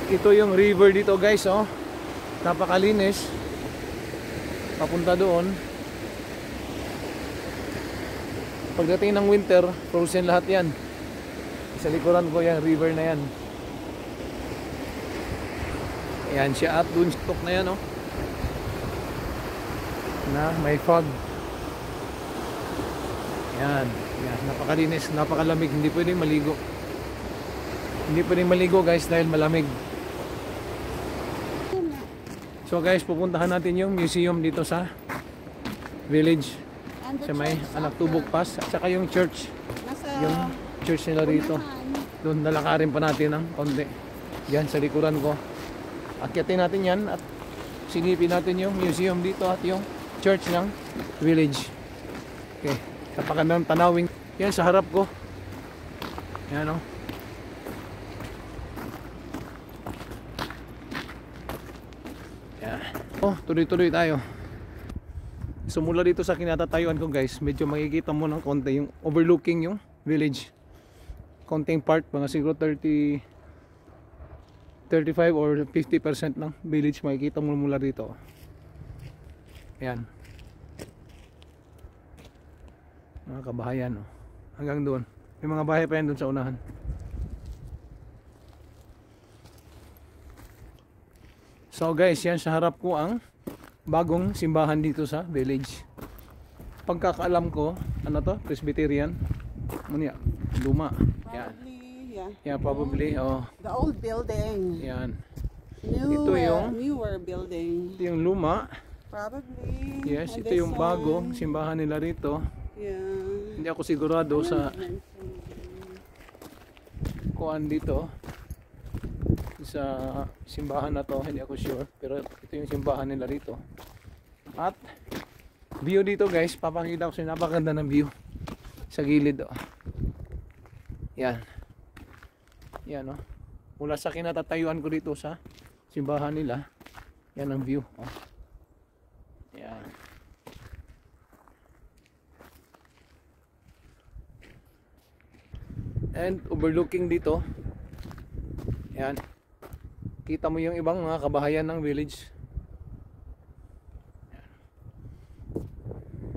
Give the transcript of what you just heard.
ito yung river dito guys, oh. Napakalinis. Papunta doon. Pagdating ng winter, frozen lahat yan. Sa likuran ko yan, river na yan. Ayan siya, at dun stock na yan, oh. Na may fog. Ayan, ayan, napakalinis, napakalamig. Hindi pwedeng maligo. Hindi pwedeng maligo guys dahil malamig. So guys, pupuntahan natin yung museum dito sa village. Sa may Anak Tubog Pass. At saka yung church. Yung church nila rito. Doon nalakarin pa natin ng konti. Yan sa likuran ko. Akyatin natin yan at silipin natin yung museum dito at yung church ng village. Okay. Napakandang tanawin. Yan sa harap ko. Yan, oh. Oh, tuloy-tuloy tayo. So mula dito sa kinatatayuan ko guys, medyo makikita mo ng konti yung overlooking yung village. Konting part, mga siguro 35 or 50% ng village makikita mo mula dito. Ayan. Mga kabahayan, oh. Hanggang doon. May mga bahay pa yan doon sa unahan. So guys, yan sa harap ko ang bagong simbahan dito sa village. Pagkakaalam ko, ano to? Presbyterian. Ano yan? Luma. Yan. Yeah. Yeah, probably. Oh. The old building. Yan. Ito yung newer building. Ito yung luma. Probably. Yes, ito yung bagong simbahan nila rito. Yeah. Hindi ako sigurado sa kuan dito. Sa simbahan na to, hindi ako sure, pero ito yung simbahan nila rito. At view dito guys, papakita ko sa inyo, napakaganda ng view sa gilid, oh. Yan. Yan, oh. Mula sa kinatatayuan ko dito sa simbahan nila, yan ang view, oh. Yan. And overlooking dito, yan. Kita mo yung ibang mga kabahayan ng village.